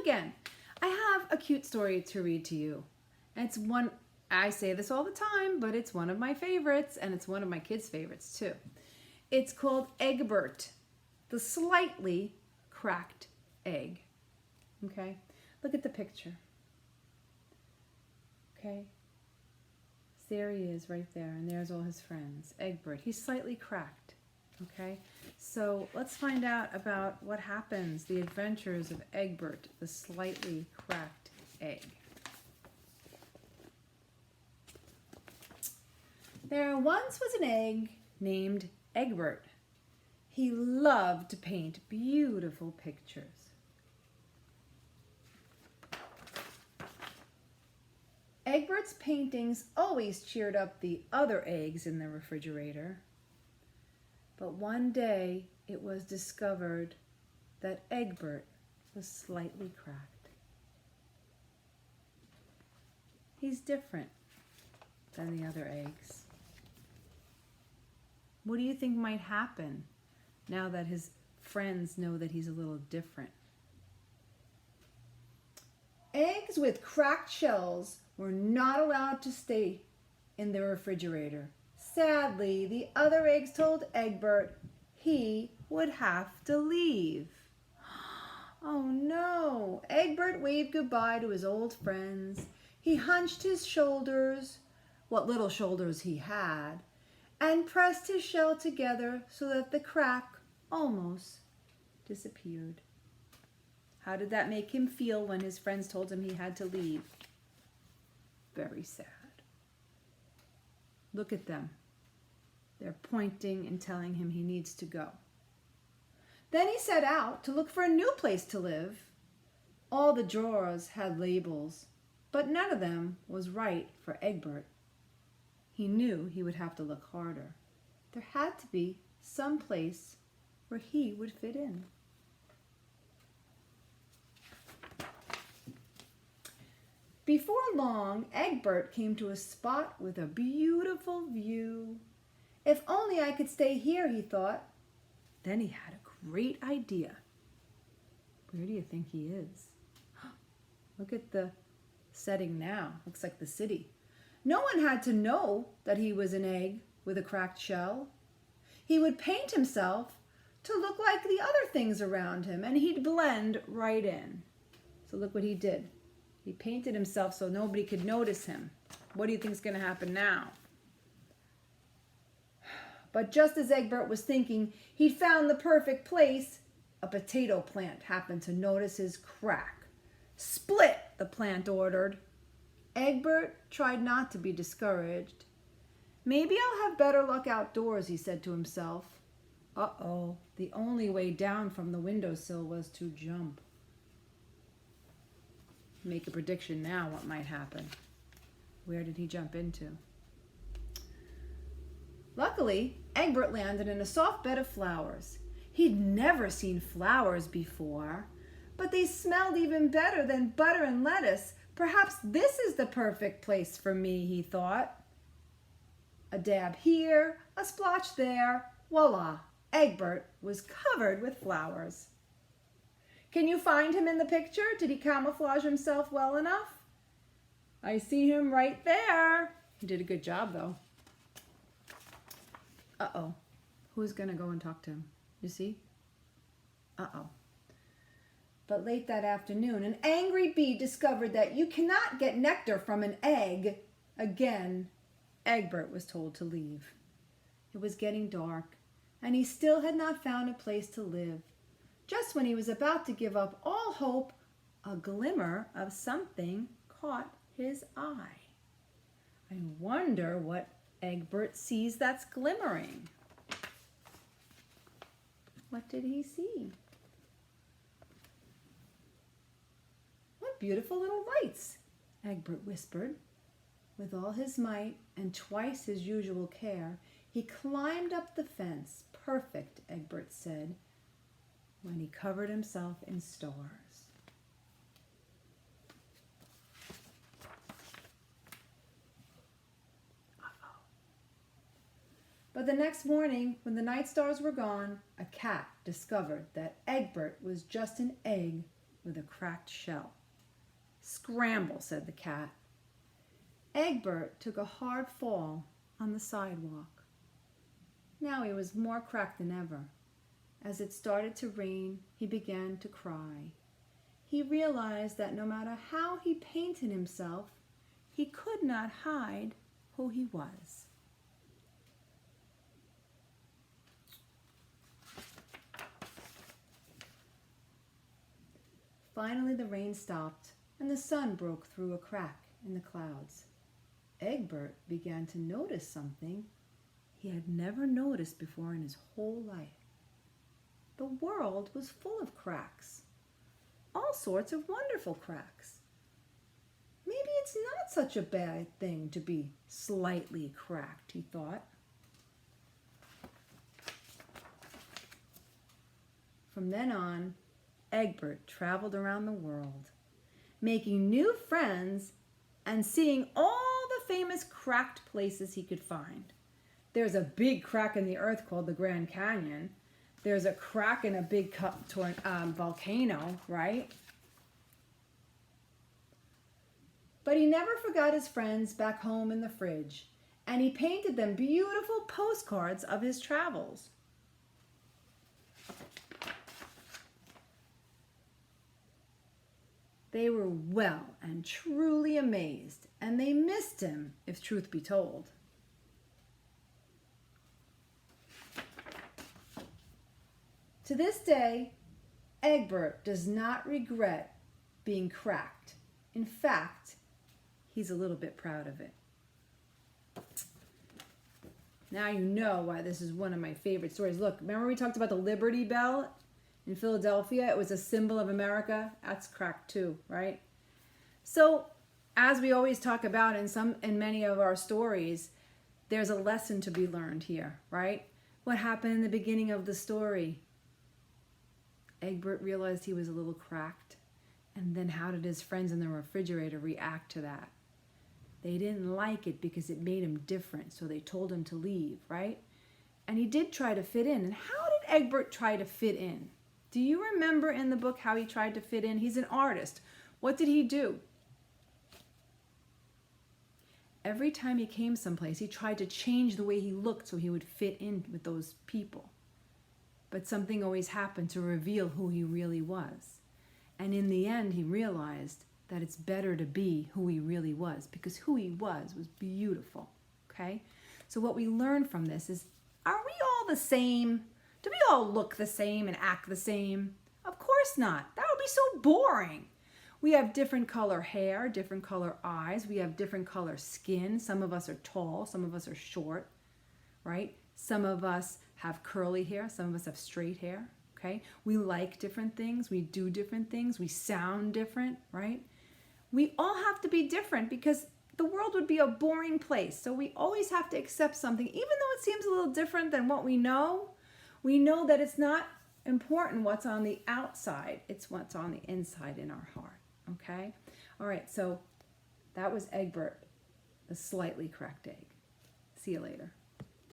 again. I have a cute story to read to you. And it's one, I say this all the time, but it's one of my favorites, and it's one of my kids' favorites too. It's called Eggbert, the slightly cracked egg. Okay, look at the picture. Okay, there he is right there, and there's all his friends. Eggbert, he's slightly cracked. Okay, so let's find out about what happens, the adventures of Eggbert, the slightly cracked egg. There once was an egg named Eggbert. He loved to paint beautiful pictures. Egbert's paintings always cheered up the other eggs in the refrigerator. But one day it was discovered that Eggbert was slightly cracked. He's different than the other eggs. What do you think might happen now that his friends know that he's a little different? Eggs with cracked shells were not allowed to stay in the refrigerator. Sadly, the other eggs told Eggbert he would have to leave. Oh no! Eggbert waved goodbye to his old friends. He hunched his shoulders, what little shoulders he had, and pressed his shell together so that the crack almost disappeared. How did that make him feel when his friends told him he had to leave? Very sad. Look at them. They're pointing and telling him he needs to go. Then he set out to look for a new place to live. All the drawers had labels, but none of them was right for Eggbert. He knew he would have to look harder. There had to be some place where he would fit in. Before long, Eggbert came to a spot with a beautiful view. If only I could stay here, he thought. Then he had a great idea. Where do you think he is? Look at the setting now. Looks like the city. No one had to know that he was an egg with a cracked shell. He would paint himself to look like the other things around him, and he'd blend right in. So look what he did. He painted himself so nobody could notice him. What do you think is going to happen now? But just as Eggbert was thinking he'd found the perfect place, a potato plant happened to notice his crack. "Split," the plant ordered. Eggbert tried not to be discouraged. "Maybe I'll have better luck outdoors," he said to himself. Uh-oh, the only way down from the windowsill was to jump. Make a prediction now what might happen. Where did he jump into? Luckily, Eggbert landed in a soft bed of flowers. He'd never seen flowers before, but they smelled even better than butter and lettuce. Perhaps this is the perfect place for me, he thought. A dab here, a splotch there, voila, Eggbert was covered with flowers. Can you find him in the picture? Did he camouflage himself well enough? I see him right there. He did a good job, though. Uh-oh. Who's going to go and talk to him? You see? Uh-oh. But late that afternoon, an angry bee discovered that you cannot get nectar from an egg. Again, Eggbert was told to leave. It was getting dark, and he still had not found a place to live. Just when he was about to give up all hope, a glimmer of something caught his eye. I wonder what Eggbert sees that's glimmering. What did he see? What beautiful little lights, Eggbert whispered. With all his might and twice his usual care, he climbed up the fence. Perfect, Eggbert said, when he covered himself in stars. But the next morning, when the night stars were gone, a cat discovered that Eggbert was just an egg with a cracked shell. "Scramble," said the cat. Eggbert took a hard fall on the sidewalk. Now he was more cracked than ever. As it started to rain, he began to cry. He realized that no matter how he painted himself, he could not hide who he was. Finally, the rain stopped and the sun broke through a crack in the clouds. Eggbert began to notice something he had never noticed before in his whole life. The world was full of cracks, all sorts of wonderful cracks. Maybe it's not such a bad thing to be slightly cracked, he thought. From then on, Eggbert traveled around the world, making new friends and seeing all the famous cracked places he could find. There's a big crack in the earth called the Grand Canyon. There's a crack in a big volcano, right? But he never forgot his friends back home in the fridge, and he painted them beautiful postcards of his travels. They were well and truly amazed, and they missed him, if truth be told. To this day, Eggbert does not regret being cracked. In fact, he's a little bit proud of it. Now you know why this is one of my favorite stories. Look, remember we talked about the Liberty Bell in Philadelphia? It was a symbol of America. That's cracked too, right? So, as we always talk about in many of our stories, there's a lesson to be learned here, right? What happened in the beginning of the story? Eggbert realized he was a little cracked. And then how did his friends in the refrigerator react to that? They didn't like it because it made him different, so they told him to leave, right? And he did try to fit in. And how did Eggbert try to fit in? Do you remember in the book how he tried to fit in? He's an artist. What did he do? Every time he came someplace, he tried to change the way he looked so he would fit in with those people. But something always happened to reveal who he really was. And in the end, he realized that it's better to be who he really was, because who he was beautiful, okay? So what we learn from this is, are we all the same? Do we all look the same and act the same? Of course not. That would be so boring. We have different color hair, different color eyes. We have different color skin. Some of us are tall, some of us are short, right? Some of us have curly hair, some of us have straight hair, okay? We like different things, we do different things, we sound different, right? We all have to be different because the world would be a boring place. So we always have to accept something, even though it seems a little different than what we know that it's not important what's on the outside, it's what's on the inside in our heart, okay? All right, so that was Eggbert, the slightly cracked egg. See you later.